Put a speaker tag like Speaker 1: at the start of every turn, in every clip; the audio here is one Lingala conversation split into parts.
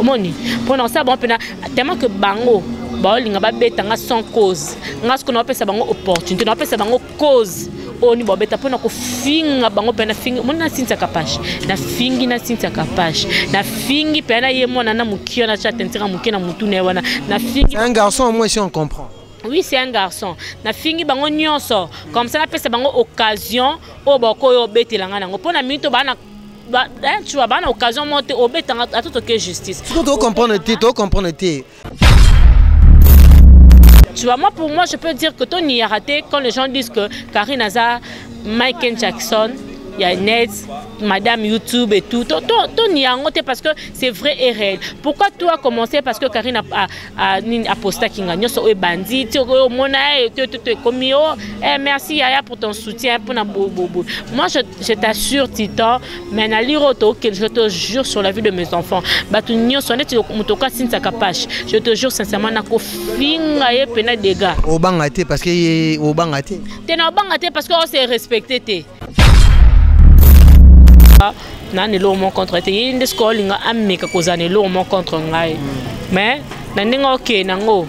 Speaker 1: Omoni. Pendant ça, bon, tellement que bango, linga ba betanga sans cause. Nga ce qu'on appelle ça bango opportunité, on appelle ça bango cause. Oni bo beta pona ko finga bango pena finga mona sinta kapash. Na fingi na sinta kapash. Na fingi pena ye mona na mukio na chat ntira mukina mutu ne wana. Na fingi.
Speaker 2: Un garçon au moins si on comprend.
Speaker 1: Oui, c'est un garçon. Na fingi bango nyonso. Comme ça na pesa bango occasion o boko yo betelanga nango. Pona minto bana tu vois bana occasion monter au betanga à tout que justice.
Speaker 2: Tu dois comprendre tu
Speaker 1: Tu vois, moi, pour moi, je peux dire que Tony a raté quand les gens disent que Karine Aza, Michael Jackson, il y a Ned, Madame YouTube et tout. Tony a raté parce que c'est vrai et réel. Pourquoi tout a commencé? Parce que Karine a posté Kinga. Nous sommes bandits, merci Yaya pour ton soutien. Moi, je t'assure, Titan, mais je te jure sur la vie de mes enfants. Je te jure sincèrement, je te des gars.
Speaker 2: Au bangaté parce que au bangaté.
Speaker 1: Tu es au bangaté parce qu'on s'est respecté. Nan elo mon contre te inde scolinga ameka kozana elo mon contre ngai mais na ndinga okay nango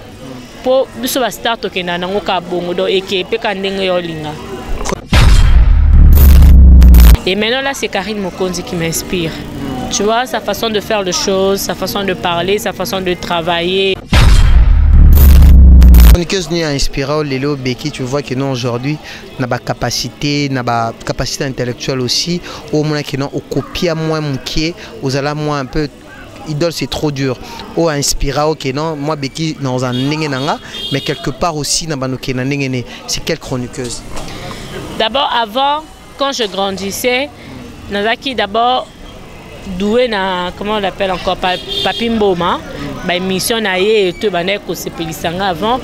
Speaker 1: po biso ba start okay na nango ka bongo do eke pe ka ndinga yo linga. Et maintenant là c'est Karine Mokonzi qui m'inspire. Tu vois sa façon de faire les choses, sa façon de parler, sa façon de travailler.
Speaker 2: Chroniqueuse nous a inspiré Lélo Beki, tu vois que nous aujourd'hui n'a pas capacité intellectuelle aussi, au moins que nous au copier moins mon pied, aux ala moins un peu idole c'est trop dur. Au inspiré que non moi Beki dans un nengenanga, mais quelque part aussi n'a pas nous que nengene. C'est quelle chroniqueuse?
Speaker 1: D'abord avant quand je grandissais, Nazaki d'abord doué na comment on l'appelle encore Papimboma. Bah mission naie tout bané ko sepelisanga avant.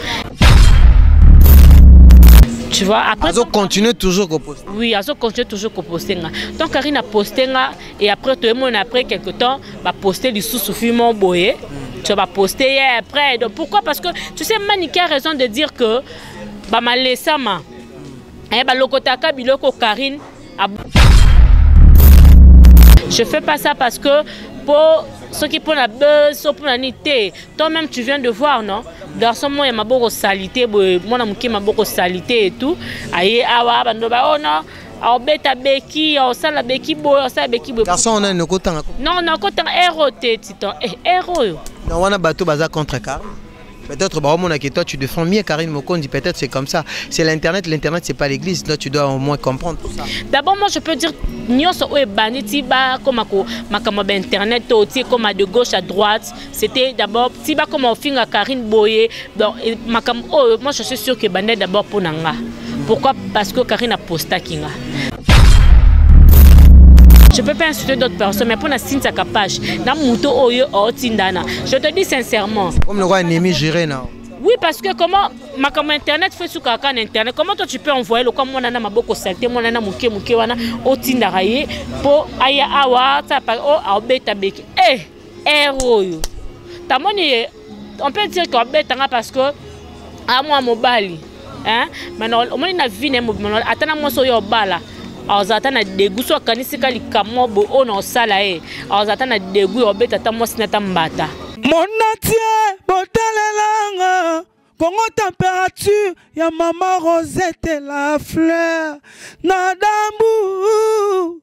Speaker 1: Tu vois après
Speaker 2: Azo continue toujours à poster.
Speaker 1: Oui, Azo continue toujours à poster. Donc Karine a posté et après tout le monde après quelque temps va poster du sous-soufi mon boye. Tu vas poster et après donc pourquoi? Parce que tu sais Manika a raison de dire que bah malesama et bah lokotaka biloko Karine je fais pas ça parce que pour ceux qui prennent la buzz, pour la nité. Toi-même, tu viens de voir, non? Garçon, moi, il y a beaucoup de salité. Moi, il y a beaucoup de salité et tout. Aïe, awa, bandoba, oh non. Alors, bêta beki, on sait la beki boy, on sait la beki boy.
Speaker 2: Garçon, on a un côté.
Speaker 1: Non, on a un côté héros, titan. Héros.
Speaker 2: Non, on a bateau baza contre Karine. Peut-être que toi tu défends mieux Karine Mokonzi, peut-être c'est comme ça. C'est l'internet c'est pas l'église, là tu dois au moins comprendre tout ça.
Speaker 1: D'abord moi je peux dire comme internet comme de gauche à droite, c'était d'abord tiba comme on finit à Karine Boye. Donc moi je suis sûr que bandé d'abord pour nanga. Pourquoi? Parce que Karine a posté Kinga. Je ne peux pas insulter d'autres personnes, mais pour la Sinta Kapash, je te dis sincèrement.
Speaker 2: Comme le roi ennemi géré, non?
Speaker 1: Oui, parce que comment internet fait sur quelqu'un internet, comment toi tu peux envoyer le comme on a beaucoup saleté, on a mouké wana au tindaraye pour aya awa ta pa o beta beki. Héros. On peut dire qu'on beta parce que à moi mobali, hein? Maintenant on a vu ne mobile, attends moi so yo bala. Alors attends dégoût soit kanisika likamo bo ono sala alors attends dégoût obeta ta moi sinata mbata.
Speaker 3: Mon atie botalelanga Congo température ya maman Rosette la fleur nadambu.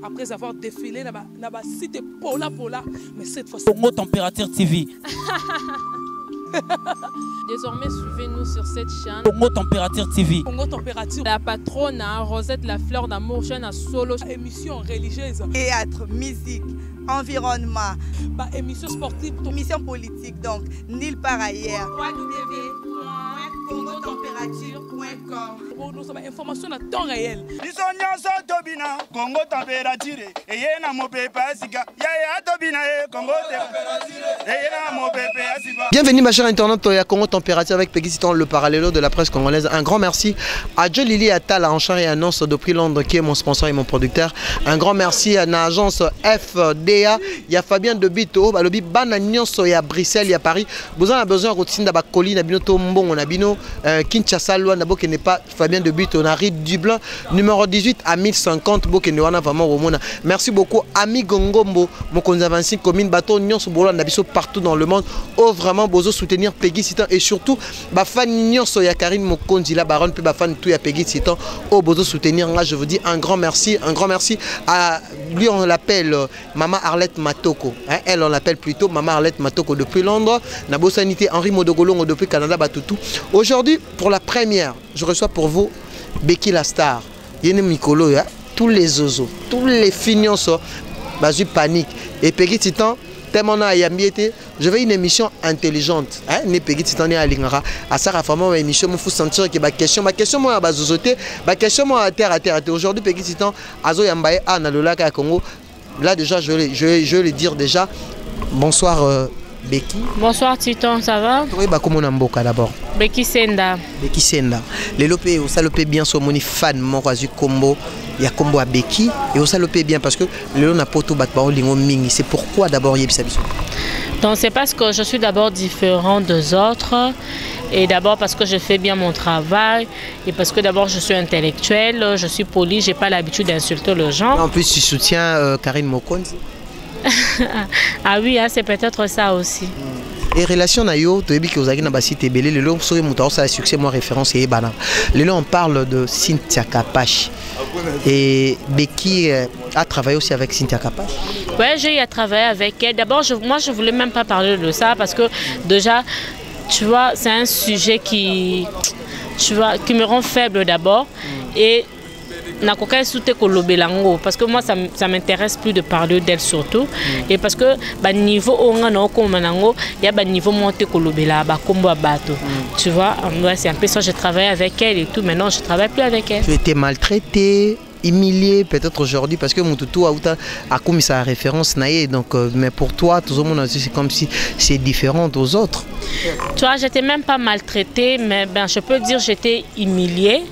Speaker 3: Après avoir défilé là-bas cité Pola mais cette fois Congo Température TV.
Speaker 4: Désormais, suivez-nous sur cette chaîne.
Speaker 3: Congo Température TV.
Speaker 4: Congo Température. La patronne, Rosette la fleur d'amour, chaîne à solo.
Speaker 3: Émission religieuse.
Speaker 5: Théâtre, musique, environnement.
Speaker 3: Bah, émission sportive.
Speaker 5: Émission politique, donc, nulle part ailleurs. www.congotempérature.com.
Speaker 3: Nous avons information à temps réel.
Speaker 6: Congo Température. Et y a mon pépé Asika. Yaya Tobina, Congo Température.
Speaker 2: Bienvenue ma chère internaute à Congo Température avec Peggy Citon, le parallélo de la presse congolaise. Un grand merci à Joe Lili Attal, en charge et annonce de prix Londres, qui est mon sponsor et mon producteur. Un grand merci à l'agence FDA. Il y a Fabien de Bito, Balobi Banagnon, il y a Bruxelles, il y a Paris. Vous en avez besoin de routine d'abakoli, nabino tombon, nabino Kino, Kinshasa, Luanda, Boke n'est pas Fabien de But, on arrive Dublin, numéro 18 à 1050, Boke n'est pas vraiment Romona. Merci beaucoup, Ami Gongombo, Mokonza 25, commune, Baton, Nyon, Sobolo, Nabiso, partout dans le monde. Oh, vraiment, Bozo soutenir Peggy Sitan et surtout, Bafan Nyon, Soya Karine, Mokonzi, la baronne, puis Bafan tout à Peggy Sitan. Oh, Bozo soutenir, là, je vous dis un grand merci à lui, on l'appelle Maman Arlette Matoko. Hein, elle, on l'appelle plutôt Maman Arlette Matoko depuis Londres. Nabo Sanité, Henri Modogolongo depuis Canada, Batutu. Aujourd'hui, pour la première, je reçois pour vous Becky la star. Yene Mikolo, hein, tous les oiseaux, tous les fignons, basu panique. Et Peggy Titan, tellement na yambiete, je veux une émission intelligente. Hein, ne Peggy Titan ne alingara. À ça, vraiment, une émission, il faut sentir que ma question, moi, à bazozoté, ma question, moi, à terre. Aujourd'hui, Peggy Titan, Azo Yambaye, Analola, Congo. Là, déjà, je vais le dire déjà. Bonsoir, Becky.
Speaker 1: Bonsoir, Titan, ça va?
Speaker 2: Oui, bah, comment on a mboka d'abord?
Speaker 1: Becky Senda.
Speaker 2: Becky Senda. Les lopé, on salopé bien sur mon fan, mon razu combo. Il y a combo à Becky et on salopé bien parce que le n'a pas tout battre lingo mingi. C'est pourquoi d'abord il y a
Speaker 1: donc c'est parce que je suis d'abord différent des autres et d'abord parce que je fais bien mon travail et parce que d'abord je suis intellectuelle, je suis polie, j'ai pas l'habitude d'insulter les gens.
Speaker 2: En plus tu soutiens Karine Mokonzi.
Speaker 1: Ah oui, hein, c'est peut-être ça aussi.
Speaker 2: Et relation nayo, tu as dit que vous avez une basité belé, le long sur mon ça succès moi référence et bana. Le long on parle de Cynthia Kapash. Et Becky a travaillé aussi avec Cynthia Kapash.
Speaker 1: Ouais, j'ai eu à travailler avec elle. D'abord, moi je voulais même pas parler de ça parce que déjà, tu vois, c'est un sujet qui me rend faible d'abord et parce que moi ça m'intéresse plus de parler d'elle surtout et parce que niveau il y a niveau monté tu vois, c'est un peu ça, je travaille avec elle et tout, maintenant je travaille plus avec elle.
Speaker 2: Tu étais maltraitée, humilié peut-être aujourd'hui parce que mon toutou a commis sa référence naïe, donc mais pour toi tout le monde c'est comme si c'est différent aux autres.
Speaker 1: Tu vois, j'étais même pas maltraitée, mais je peux dire j'étais humiliée.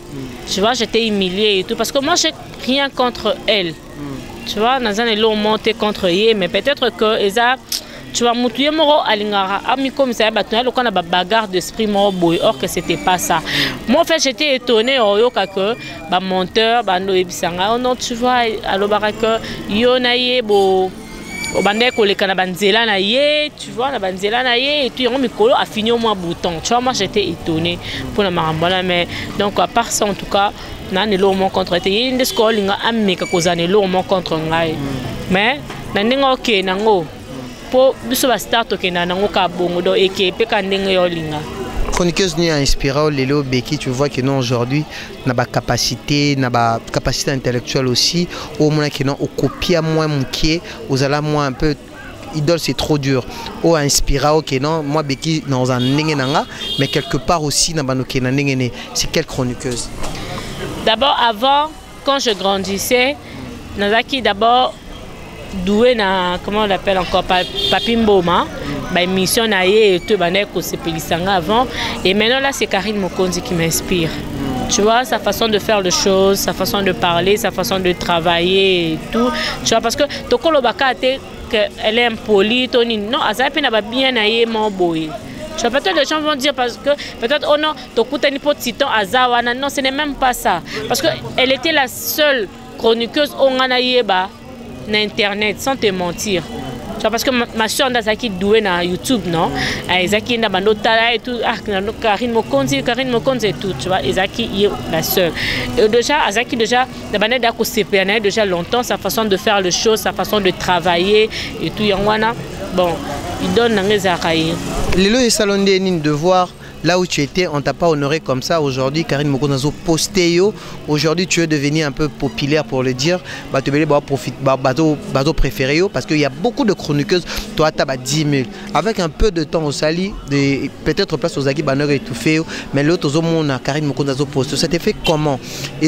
Speaker 1: Tu vois, j'étais humiliée et tout parce que moi j'ai rien contre elle. Tu vois, dans un élan monté contre elle, mais peut-être que Eza, tu vois, moutouye moro alingara, ami comme ça, batouye le qu'on a bagarre d'esprit moro boy, or que c'était pas ça. Moi en fait j'étais étonnée au que monteur, no ebisanga, non tu vois, alors baraka yo naie bo au bandeko les canabanzela naie, tu vois, la banzela naie et puis on mikolo a fini au moins bouton. Tu vois, moi j'étais étonnée pour la marambola, mais donc à part ça en tout cas, nan le moment contre était une des scoles inga ameka kozane le moment contre ngai. Mais naninga ok nango pour biso ba start ok nango ka bongo do ekepe ka ndenge yo linga.
Speaker 2: Chroniqueuse ni inspirant Lelo Becky, tu vois que nous aujourd'hui n'a pas capacité intellectuelle aussi, au moins que nous au copier moins mon pied, aux ala moins un peu idole c'est trop dur. Au inspirant que non, moi Becky dans un nanga, mais quelque part aussi n'a pas nous nengene. C'est quelle chroniqueuse?
Speaker 1: D'abord avant quand je grandissais, Nazaki d'abord doué na comment on l'appelle encore Papimboma. Mission et tout avant et maintenant là c'est Karine Mokonzi qui m'inspire. Tu vois, sa façon de faire les choses, sa façon de parler, sa façon de travailler et tout. Tu vois, parce que Tokolo Bakate elle est impolie, Tony non, Azapi n'a pas bien naïe mon boy. Tu vois, peut-être les gens vont dire parce que peut-être oh non, Tokuta ni pot citon Azawana, non, ce n'est même pas ça. Parce que elle était la seule chroniqueuse on a naïeba na internet sans te mentir. Parce que ma soeur Ndazaki douée na YouTube, non? Ezaki na bandotala et tout, Karine Mokonzi et tout, tu vois, Ezaki est la seule. Et déjà, Azaki déjà, la banane d'Ako CPN déjà longtemps, sa façon de faire les choses, sa façon de travailler et tout, Yangwana, bon, il donne un Zakaï.
Speaker 2: Lelo et Salonde Nine de voir là où tu étais, on t'a pas honoré comme ça. Aujourd'hui, Karine Mokonzi posté yo. Aujourd'hui, tu es devenu un peu populaire pour le dire. Bah, tu veux profiter, bateau préféré yo, parce qu'il y a beaucoup de chroniqueuses. Toi, tu as 10 000. Avec un peu de temps au Sali, peut-être place aux Agui Banner étouffé, mais l'autre au monde, Karine Mokonzi posté. Ça t'est fait comment? Et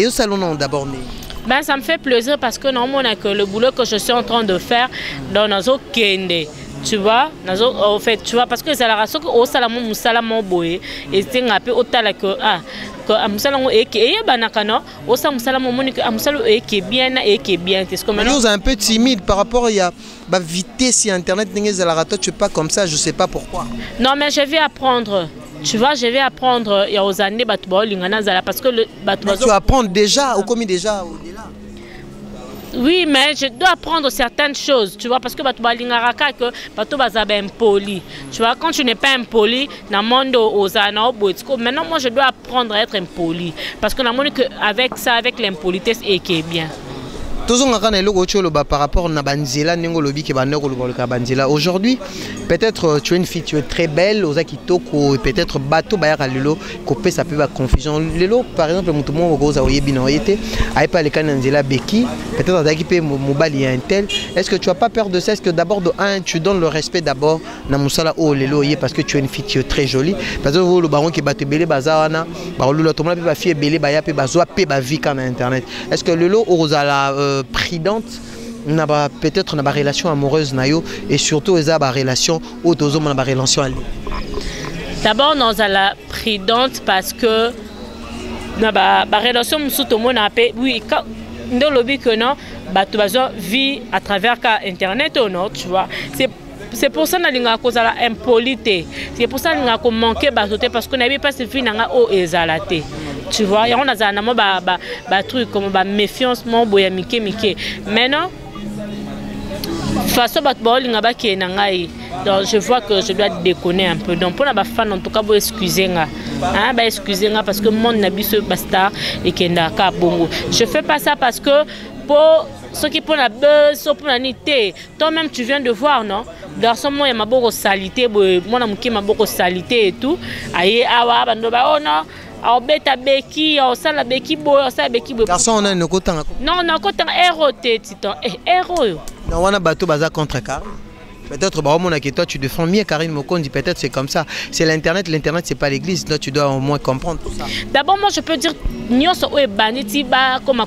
Speaker 2: au salon d'abord né.
Speaker 1: Ben, ça me fait plaisir parce que non, que le boulot que je suis en train de faire dans Nazo Kende. Tu vois, en fait, tu vois, parce que c'est la raison que au salamon musalamon boé et c'est un peu au tala que musalamon et qui est banakano au salamon monique amusalo et qui est bien c'est comme
Speaker 2: nous un peu timide par rapport à la vitesse sur internet n'est la rata tu pas comme ça, je sais pas pourquoi.
Speaker 1: Non mais je vais apprendre. Tu vois, je vais apprendre il y a aux années parce que le
Speaker 2: tu apprends déjà ou commis déjà au-delà.
Speaker 1: Oui, mais je dois apprendre certaines choses, tu vois, parce que impoli. Tu vois, quand tu n'es pas impoli, maintenant moi je dois apprendre à être impoli. Parce que avec ça, avec l'impolitesse, et qui est bien.
Speaker 2: Par rapport à aujourd'hui, peut-être tu es une fille, tu es très belle, peut-être bateau ça peut avoir confusion. Par exemple, est-ce que tu n'as pas peur de ça? Est-ce que d'abord, tu donnes le respect d'abord parce que tu es une fille, tu es très jolie? Parce que le baron qui bat belé bazana, internet. Est-ce que le lot prudente peut-être dans la relation amoureuse et surtout les relations ou dans la relation.
Speaker 1: D'abord dans la prudente parce que la relation oui quand que non tu vit à travers internet ou non, tu vois, c'est pour ça que nous avons impolité, c'est pour ça que nous avons manqué parce qu'on n'avait pas ce film au exalaté. Tu vois, il y a un truc comme méfiance, maintenant, façon donc je vois que je dois déconner un peu. Donc pour la fan en tout cas, excusez-moi. Excusez-moi parce que mon nabi se basta et qu'il n'a qu'à bongo. Je fais pas ça parce que pour ceux qui prennent la buzz, pour la nité, toi-même tu viens de voir, non? Dans ce moment, il y a beaucoup de salité, moi je m'a beaucoup de salité et tout. Aïe, oh non. Alors beta beki, alors ça la beki boy, ça beki boy.
Speaker 2: Garçon on a un côté.
Speaker 1: Non, on a un côté héros titan. Héros.
Speaker 2: Non, on a bateau baza contre Karine. Peut-être que toi tu défends mieux Karine Mokondi, peut-être c'est comme ça. C'est l'internet c'est pas l'église, là tu dois au moins comprendre tout ça.
Speaker 1: D'abord moi je peux dire nyonso o baniti ba comme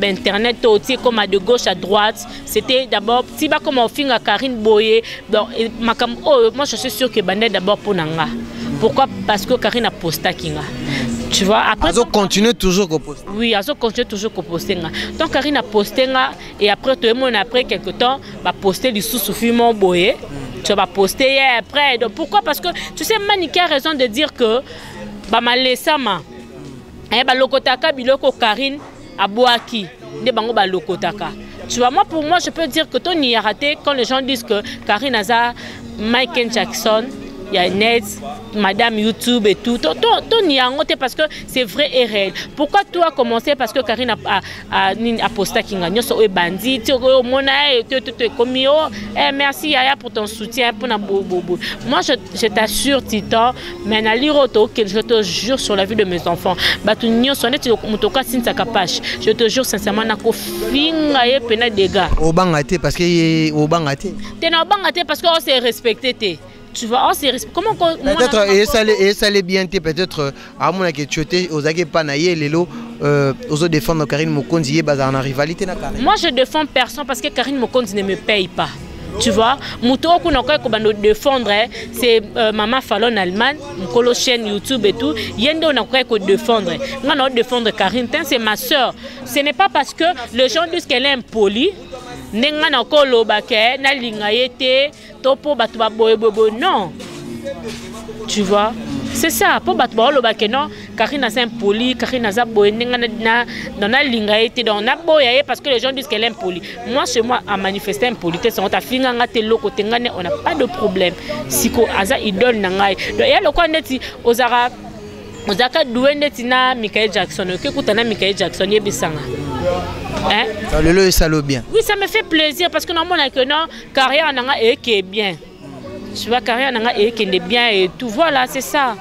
Speaker 1: internet comme de gauche à droite, c'était d'abord si ba comme finga Karine Boye, donc moi je suis sûr que bandé d'abord pour nanga. Pourquoi? Parce que Karine a posté kinga. Tu vois, après
Speaker 2: Azo continue toujours à poster.
Speaker 1: Oui, Azo continue toujours à poster. Donc Karine a posté et après tout le monde après quelques temps va poster du sous-film boyé. Tu vas poster après. Donc pourquoi? Parce que tu sais Maniki a raison de dire que bah malesama ba lokotaka biloko Karine a boaki de bango ba lokotaka. Tu vois, moi pour moi je peux dire que ton y a raté quand les gens disent que Karine a Michael Jackson, il y a Net, Madame YouTube et tout. Ton y a ngoté parce que c'est vrai et réel. Pourquoi toi commencé? Parce que Karine a posté Kinga. Nous sommes bandits. Merci Yaya pour ton soutien. Moi je t'assure Titan, mais je te jure sur la vie de mes enfants. Je te jure sincèrement
Speaker 2: au bangaté parce que au bangaté.
Speaker 1: T'es dans bangaté parce qu'on s'est respecté. Tu vois, comment
Speaker 2: peut-être et ça l'est bien peut-être à mon que tu étais aux aguets panaïe les lots aux défendre Karine Mokondi basé en rivalité na Karine.
Speaker 1: Moi je défends personne parce que Karine Mokondi ne me paye pas. Tu vois, Mouto qu'on a défendre, c'est Maman Fallon Allemagne, mon chaîne YouTube et tout. Yendo on a quoi défendre. On a défendre Karine, c'est ma soeur. Ce n'est pas parce que les gens disent qu'elle est impolie. Nenga kolo bake na lingayete topo batu ba boye bobo non. Tu vois, c'est ça pour batu ba bake non. Karine a impoli, Karine a boye nenga na lingayete dans na boye parce que les gens disent qu'elle est impolie. Moi chez moi à manifester impolitesse on ta finga ngate loko tengane on n'a pas de problème. Siko aza idole nangai. Donc ya loko neti ozara doué neti na Michael Jackson. Que kutana Michael Jackson yebisanga. Hein?
Speaker 2: Ça le bien.
Speaker 1: Oui, ça me fait plaisir parce que normalement la carrière est bien. Tu vois, carrière est bien et tout. Voilà, c'est ça.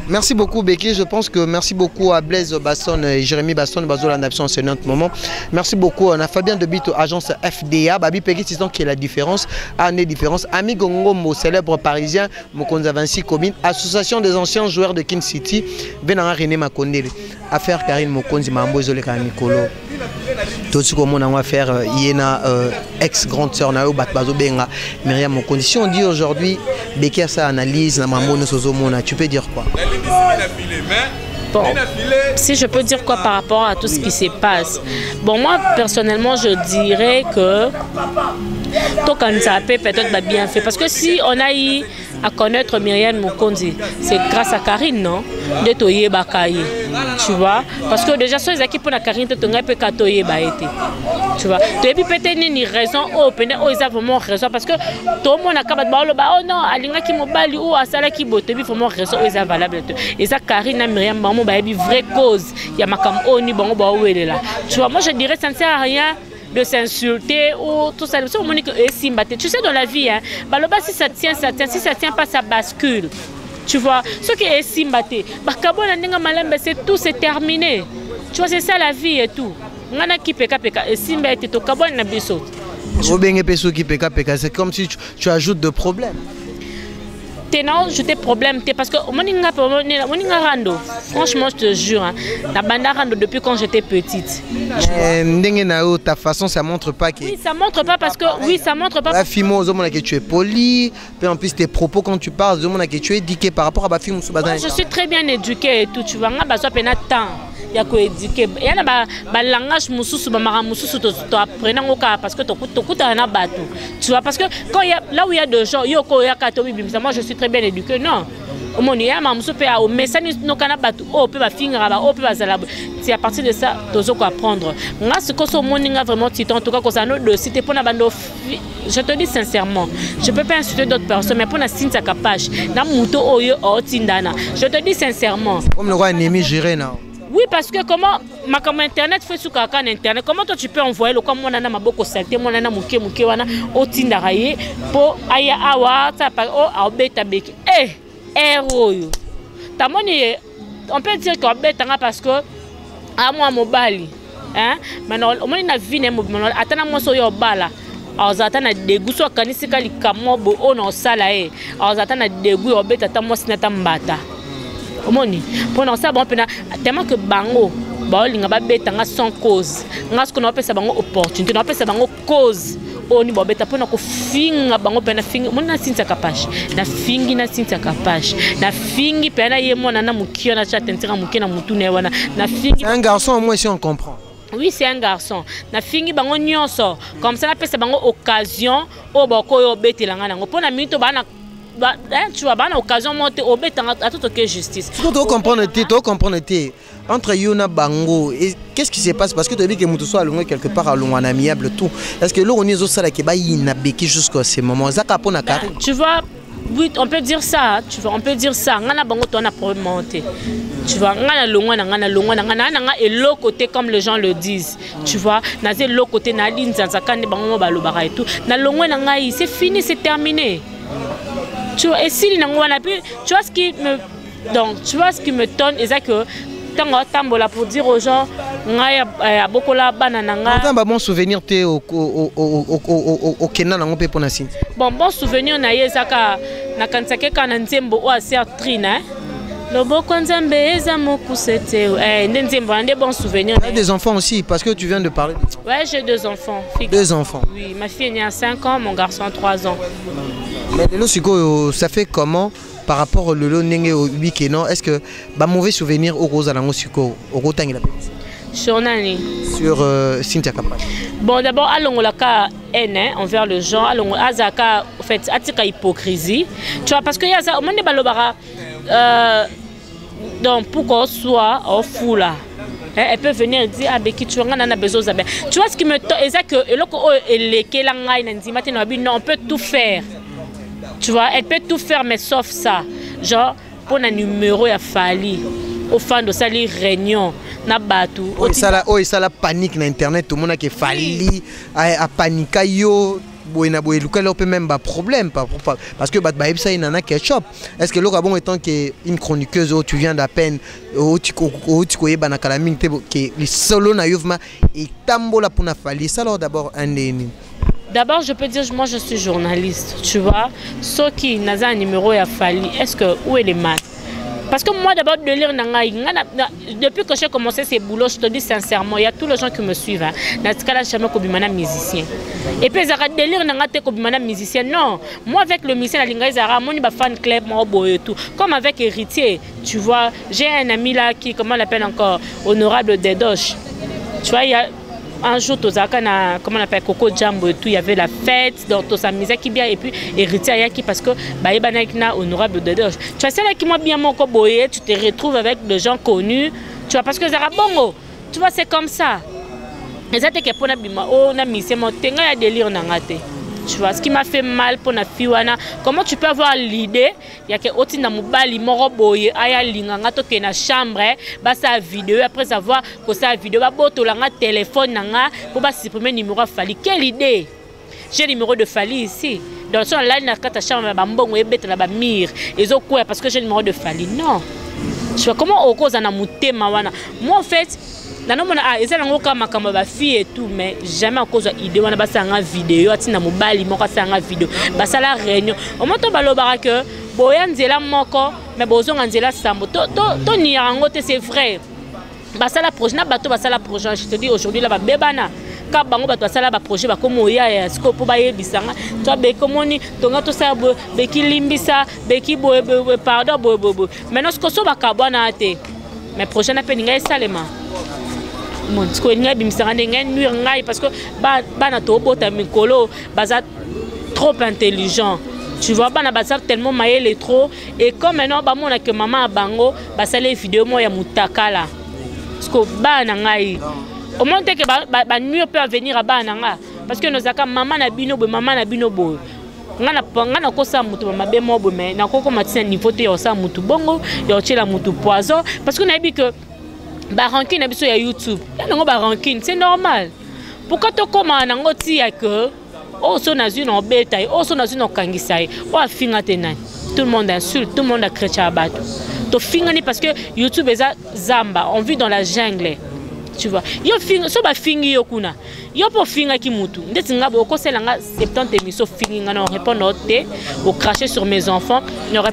Speaker 2: Merci beaucoup Becky, je pense que merci beaucoup à Blaise Basson et Jérémy Basson, Bazola Nation c'est notre moment. Merci beaucoup à Fabien de Bito, agence FDA, Babi Peggy, c'est donc qui est la différence, année différence. Ami Gongo, célèbre parisien, Mokonza 26 commune, association des anciens joueurs de King City, Benara René Makondele, affaire Karine Mokonzi Mambo Zole Kanikolo. Tout ce qu'on a faire, Yéna, ex-grande sœur Nao Batbazo Benga, Myriam Mokonzi. Si on dit aujourd'hui, Becky a sa analyse, tu peux dire quoi?
Speaker 1: Bon, si je peux dire quoi par rapport à tout ce qui se passe. Bon, moi personnellement je dirais que tout quand ça peut peut-être bien fait parce que si on a eu à connaître Myriam Mukonzi, c'est grâce à Karine, non? De Toye Bakaye. Tu vois? Parce que déjà, sur les équipes pour la Karine, tu as Toye Baete. Tu vois? Tu as peut-être une raison, oh, ils ont vraiment raison. Parce que tout le monde a oh non, Alinga qui mobile ou Asala qui bote, il faut vraiment raison, ils ont valable. Et ça, Karine et Myriam, il y a une vraie cause. Il y a ma cam, oh, ni bon, où elle est là. Tu vois? Moi, je dirais, ça ne sert à rien de s'insulter ou tout ça. Tu sais, dans la vie, hein, si ça tient, ça tient. Si ça tient pas, ça bascule. Tu vois, ce qui est simbaté, c'est tout, c'est terminé. Tu vois, c'est ça la vie et tout.
Speaker 2: C'est comme si tu ajoutes de problèmes.
Speaker 1: Non, je t'ai problème, parce que franchement, je te jure, hein, depuis quand j'étais petite.
Speaker 2: Ta façon, ça montre pas que.
Speaker 1: Oui, ça montre pas parce que. Oui, ça montre pas.
Speaker 2: Que tu es poli, puis en plus tes propos quand tu parles, que tu es éduqué par rapport à ma fille.
Speaker 1: Je suis très bien éduquée et tout, tu vois. Il y a quoi éduquer. Il y a un langage parce que tu vois, parce que quand il y a, là où il y a des gens, moi je suis très bien éduquée, non. C'est à partir de ça que tu vas apprendre. Je te dis sincèrement, je ne peux pas insulter d'autres personnes, mais pour la signe capage, je te dis sincèrement.
Speaker 2: Comme le roi ennemi géré, non?
Speaker 1: Oui, parce que comment comme internet fait sur quelqu'un internet, comment toi tu peux envoyer le comme mon nana m'a beaucoup salté, mon nana mouké wana au tindaraye pour aya awa ça pas au beta beki héros ta moni on peut dire que beta parce que à moi mobali hein maintenant on na vie ne mobali atana mo so yo bala azatana degu so kanisika likamobo ono sala azatana degu obeta ta mo sinata mbata. Pendant ça, tellement que bango, sans cause. Ce qu'on appelle ça opportunité, on appelle ça cause. On y bobeta pour nous finga bango pena finga mona sinta capage na fingi na sinta capage na fingi pena yemo na mukio na chatentira mukina mutune wana na fingi.
Speaker 2: C'est un garçon, moi si on comprend.
Speaker 1: Oui, c'est un garçon. Na fingi bango nyonso comme ça na pesa bango occasion o boko yo betelanga nango pona mito bana. Tu vois, une occasion de monter au bête à toute justice.
Speaker 2: Tu dois comprendre, entre Yona Bango, qu'est-ce qui se passe? Parce que tu as dit que tu sois allongé quelque part à l'on amiable tout. Est-ce que l'on est au salaire qui va y nabéki jusqu'à ce moment?
Speaker 1: Tu vois, oui, on peut dire ça. Tu vois, on peut dire ça. On a bango, on a problème monter. Tu vois, on a l'autre et l'autre côté comme les gens le disent. Tu vois, on a l'autre côté, on a et tout. C'est fini, c'est terminé. Tu vois, et si tu vois ce qui me donc tu vois ce qui me donne c'est que tambola pour dire aux gens a beaucoup la banana
Speaker 2: bon souvenir au Kenya na ngopé pona sin
Speaker 1: bon souvenir na yezaka na kansake kana nzembo o asertrina lobo konzambe eza mokusete nzembo ande bon souvenir.
Speaker 2: Tu as des enfants aussi parce que tu viens de parler.
Speaker 1: Ouais, j'ai 2 enfants.
Speaker 2: Deux enfants.
Speaker 1: Oui, ma fille est née à 5 ans, mon garçon a 3 ans.
Speaker 2: Mais le ça fait comment par rapport au Lolo Nenge au Wikeno? Est-ce que mauvais souvenir au Rosa Lango Suko au Rotang
Speaker 1: sur Nani?
Speaker 2: Sur Cynthia Kappa.
Speaker 1: Bon, d'abord, allons la cas haine envers le genre, allons Azaka, en fait, atika hypocrisie. Tu vois, parce que y a ça, au moment de Balobara, donc pour qu'on soit au fou là. Elle peut venir et dire, ah, Beki, tu as besoin de. Tu vois ce qui me tombe, c'est que non, on peut tout faire. Tu vois, elle peut tout faire, mais sauf ça. Genre, pour un numéro, il a fallu. Au fond de ça, les réunions, na batu.
Speaker 2: Oh, ça la panique na internet, tout le monde a fallu à paniquer yo. On peut même pas problème parce que ça il en a ketchup. Est-ce que l'autre bon étant qu'une chroniqueuse où tu viens d'à peine où tu connais ban calamine que les solo na yovma et tambola pour na fali ça alors d'abord un ennemi.
Speaker 1: D'abord je peux dire moi je suis journaliste, tu vois. Ceux qui n'a un numéro à fali, est-ce que où est les maths? Parce que moi d'abord de lire depuis que j'ai commencé ces boulots, je te dis sincèrement, il y a tous les gens qui me suivent. Dans ce cas-là, je suis un musicien. Et puis, de lire un musicien. Non, moi avec le musicien, je suis fan club, et tout. Comme avec Héritier, tu vois, j'ai un ami là qui, comment on l'appelle encore, Honorable Dedoche. Tu vois, il y a un jour, comment on appelle Coco Jambo et tout, il y avait la fête, donc tout ça, misère qui bien, et puis héritier Ayaki parce que Baïbanakina honorable de Dieu. Tu vois, c'est là qui m'a bien mon coboye, tu te retrouves avec des gens connus, tu vois, parce que Zara Bongo, tu vois, c'est comme ça. Et ça, c'est que pour Nabima, oh, Nami, c'est mon tenga, il y a des délire, on a raté. Tu vois, ce qui m'a fait mal pour la fiwana, comment tu peux avoir l'idée, il y a que oti na mobali moro boye aya linganga to ke na chambre, ba sa vidéo après avoir que sa vidéo ba boto langa téléphone nanga pour ba supprimer numéro Fali. Quelle idée? J'ai le numéro de Fali ici. Dans son là na kata chambre ba mbongo ebeta na ba mire. Ezo quoi parce que j'ai le numéro de Fali. Non. Tu vois comment au cause na mutema wana. Moi en fait non, ils ont ma fille et tout, mais jamais à cause de l'idée, on a passé une vidéo, on a mobile, on a passé une vidéo, on a la réunion. Au moment où on a que Boyan Zela moko, mais Bozon Anzela Sambo, ton nirangote c'est vrai. Basa la projet, na bateau basa la projet. Je te dis aujourd'hui là, bébana. Quand bango bato basa la projet, ba comme oya ya scope ba yebisanga. Toi be komoni, tonga to sa beki limbisa, beki boe pardon boe. Maintenant ce que so ba kabwana ate. Mais projet na peninga esalema. Mon ce que n'y a bimisanga n'engai nuire ngai parce que bana to bota mikolo baza trop intelligent. Tu vois, bana baza tellement maillé les trop et comme maintenant ba mona que maman a bango basa les vidéos moi ya mutaka là. Parce que bana ngai au moins que ba nuire peut venir à bana nga parce que nos aka maman na bino bo ngana kosa mutu mabe mobo mais na koko matina niveau te yo sa mutu bongo yo tchela mutu poison parce que na bi que ba rancune na biso ya YouTube ya ngo ba rancune c'est normal pourquoi to koma na ngoti ya que oh so na zune obeta oh so na zune okangisa o afinga tenani tout le monde insulte tout le monde a chrétien abato to fingani parce que YouTube eza zamba on vit dans la jungle tu vois yo finga so ba fingi yo kuna yo po finga ki mutu ndeti ngabo ko selanga 70 émissions fingi ngana on répond noté au cracher sur mes enfants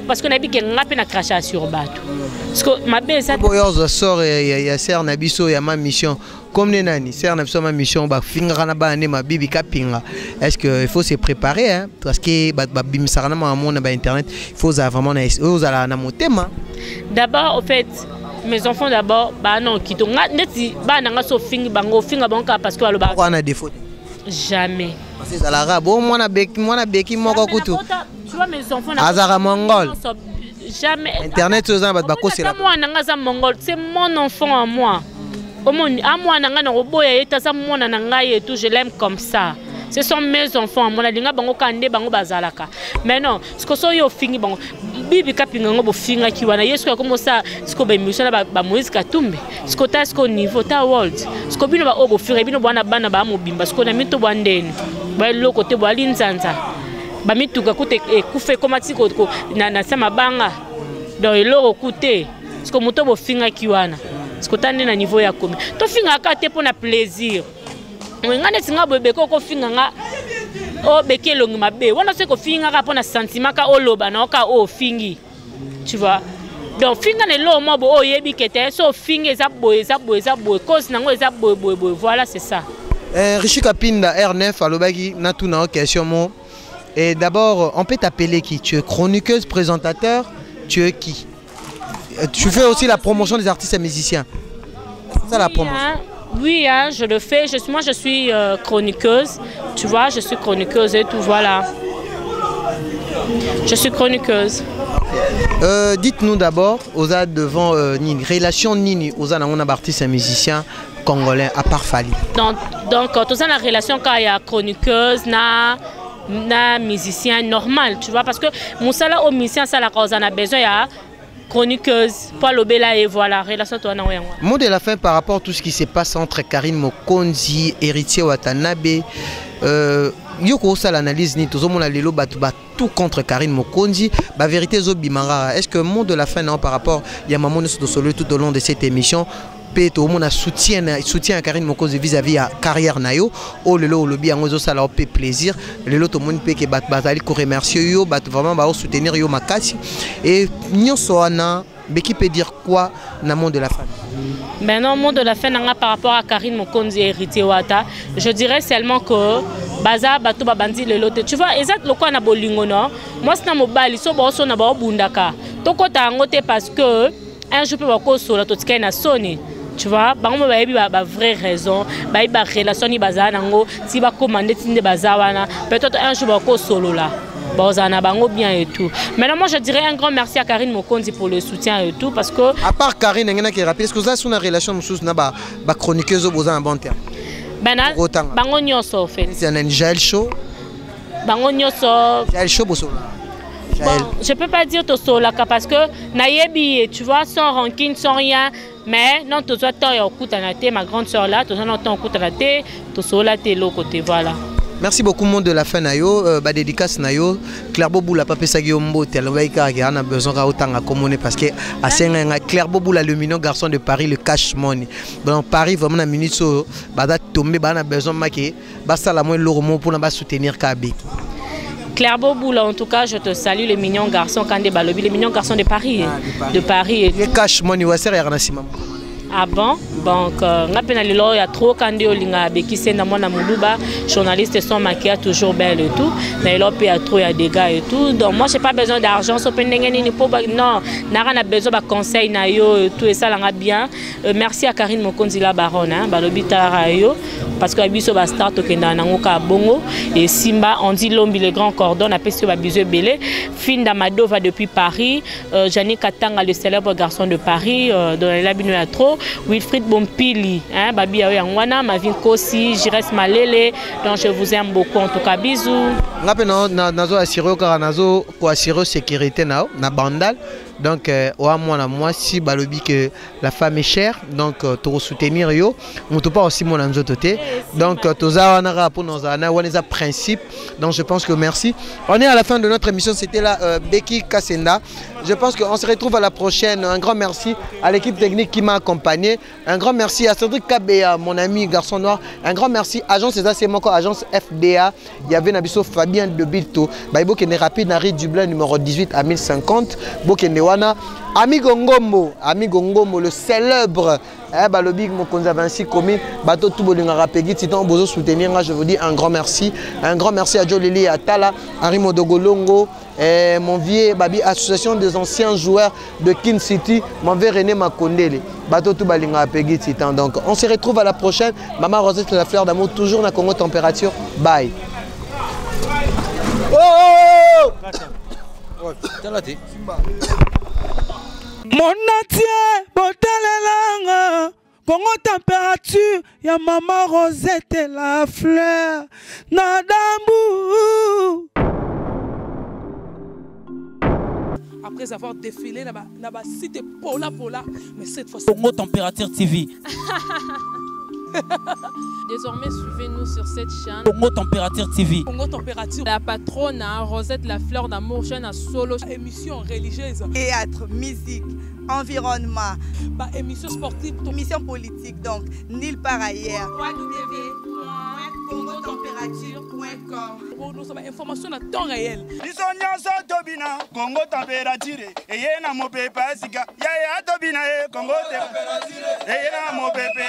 Speaker 1: parce que na bi ke ngape na cracher sur bato parce que ma belle ça
Speaker 2: boyozo sort ya ser na biso ya ma mission comme nani ser na biso ma mission ba finga na ba ne ma bibi kapinga est-ce que il faut se préparer hein parce que ba bim sarana ma mon na internet il faut vraiment na motema
Speaker 1: d'abord au fait mes enfants d'abord bah non qui donc neti ba nanga so fingi bango finga banka parce que aloba
Speaker 2: on a des fautes
Speaker 1: jamais
Speaker 2: parce que ça la rabo moi na beki moko kutu
Speaker 1: tu vois mes enfants
Speaker 2: azara mongol
Speaker 1: jamais
Speaker 2: internet aux ans ba ko c'est
Speaker 1: moi nanga za mongol c'est mon enfant à moi au monde à moi nanga na roboya eta za mona nanga et tout je l'aime comme ça. Ce sont mes enfants. Mon alinga bango kande bango bazalaka. Mais non, ce que so yo fingi bango. Bibi kapinga ngo bo finga kiwana. Yesu comme ça, ce que be mission ba Moïse Katumbi. Ce que ta ce que niveau ta world. Ce que bino ba obo finga bino bana bana ba mo bimba. Ce que na mito bandeni. Ba lo côté bo alinzanza. Ba mituka kote kufe komati ko na sama banga. Donc lo kote. Ce que moto bo finga kiwana. Ce que tande na niveau ya komi. To finga ka te pour na plaisir. Ngane singa bebe ko finga nga o beke longi mabe wana se ko finga ka pona sentiment ka oloba na ka o fingi tu vois donc finga ne lo mo bo o yebi kete so finga za boy cause nango za boy voilà c'est ça.
Speaker 2: Richi Kapinda R9 alobaki na tout na question mo et d'abord on peut t'appeler qui tu es chroniqueuse présentateur tu es qui tu fais aussi la promotion des artistes et musiciens c'est ça la promotion.
Speaker 1: Oui, hein, je le fais. Moi, je suis chroniqueuse. Tu vois, je suis chroniqueuse et tout, voilà. Je suis chroniqueuse.
Speaker 2: Dites-nous d'abord, Oza devant Nini, relation Nini, Oza on a artiste et musicien congolais à part Fali.
Speaker 1: Donc, tout ça, la relation quand il y a chroniqueuse, na musicien normal, tu vois, parce que mon salaire au musicien, ça la cause, on a besoin, il y a chroniqueuse, Paul Obela et voilà, relation toi na wenga.
Speaker 2: Mot de la fin par rapport à tout ce qui se passe entre Karine Mokonzi, héritier Watanabe, yoko ça l'analyse ni tout mona lelo batu tout contre Karine Mokonzi, ba vérité zo bimara. Est-ce que mot de la fin non par rapport ya maman de solo tout au long de cette émission tout le monde soutient Karine Mokonzi vis-à-vis à carrière nayo oh le lobby en ozo ça leur fait plaisir le lot tout le monde peut que batali ko remercier yo bat vraiment ba soutenir yo makasi et nyonso ana beki peut dire quoi na monde de la fin.
Speaker 1: Ben non, monde de la fin par rapport à Karine Mokonzi et héritier Wata, je dirais seulement que baza bato babandi le lot. Tu vois exact le quoi na bolingo non moi c'est na mobile so ba so na ba bundaka to kota ngote parce que un jour peut ba ko so la to tika na soni. Tu vois, bango ba vraie raison, ba relation ni bazana ngo, si ba commander tinde bazawana, peut-être un jour ba ko solo là. Bozana bango bien et tout. Maintenant moi je dirais un grand merci à Karine Mokonzi pour le soutien et tout parce que
Speaker 2: à part Karine ngena qui rappelle, est-ce que vous avez une relation mususu na ba chroniqueuse bozana bon terme?
Speaker 1: Bango nyoso fait.
Speaker 2: C'est un Jaël Show.
Speaker 1: Bango nyoso.
Speaker 2: Jaël Show bosola.
Speaker 1: Bon, je peux pas dire to solaka parce que nayebi, tu vois, sans rancune, sans rien. Mais non, tu dois t'en ma grande soeur là, tu dois t'en écouter, tu sola t'es l'autre côté, voilà.
Speaker 2: Merci beaucoup monde de la fin nayo, ba dédicace nayo, Claire Bobou la papa Sagiombo telwaika qui a besoin ka autant à commoner parce que à Senga Claire Bobou la le mignon garçon de Paris le cash money. Dans Paris vraiment na minute so ba da tomber ba na besoin maké, ba ça la moins lourd pour na ba soutenir Kabik.
Speaker 1: Claire Boboula, en tout cas, je te salue, les mignons garçons, Kandé Balobi, les mignons garçons de Paris. De Paris.
Speaker 2: Les cash money, ouais, c'est rien,
Speaker 1: ah bon? Donc, il y a trop Kandé Olinga, qui c'est dans mon amouluba, journalistes sont maquillés toujours belles et tout, mais il y a trop, il y a des gars et tout. Donc, moi, je n'ai pas besoin d'argent, non, n'a besoin de conseils, et tout, et ça, là, bien. Merci à Karine Mokonzi la baronne, Balobi Tarayo, parce que la biso va start au Kenya, Bongo, et Simba, on dit l'homme, le grand cordon, on appelle ça Bisou Belé. Fin d'Amado va depuis Paris, Janine Katanga, le célèbre garçon de Paris, dans la bino à trop. Wilfried Bompili, hein, Babi Yangwana, Mavin Kosi, Jires Malele, donc je vous aime beaucoup en tout cas, bisous.
Speaker 2: Nazo assuré car nazo ko assuré sécurité na bandal. Donc moi si balobi que la femme est chère donc to soutenir yo on peut pas aussi mon anjototé donc toza wana pour nos ana wana principe donc je pense que merci. On est à la fin de notre émission, c'était là Becky Kassenda. Je pense qu'on se retrouve à la prochaine. Un grand merci à l'équipe technique qui m'a accompagné. Un grand merci à Cédric Kabea, mon ami garçon noir. Un grand merci à agence c'est mon agence FDA. Il y avait Nabiso Fabien de Bilto. Baïbo qui est rapide Nari Dublin numéro 18 à 1050. Bokenewana. Ami Gongombo, le célèbre Balobi Mokonza 26 commune, bateau tout bolinga rapegi, titan bozo soutenir, je vous dis un grand merci à Jolili Atala, Henri Modogolongo, mon vieux Babi association des anciens joueurs de Kin City, mon vieux René Makondele, bateau tout bolinga rapegi, titan. Donc on se retrouve à la prochaine. Maman Rosette la fleur d'amour toujours dans Congo température. Bye. Oh!
Speaker 3: Mon entier, botalelanga, Congo température, ya maman Rosette la fleur, nadambu. Après avoir défilé, n'a cité Pola, mais cette fois Congo température TV.
Speaker 4: Désormais, suivez-nous sur cette chaîne.
Speaker 3: Congo Température TV.
Speaker 4: Congo Température. La patronne, Rosette la fleur d'amour, chaîne à solo.
Speaker 3: Émission religieuse.
Speaker 5: Théâtre, musique, environnement.
Speaker 3: Émission sportive.
Speaker 5: Émission politique, donc, nulle part ailleurs. www.congotempérature.com.
Speaker 3: Nous avons information à temps réel.
Speaker 6: Congo Température. Et y a mon pépé, Congo Température. Et y a mon pépé,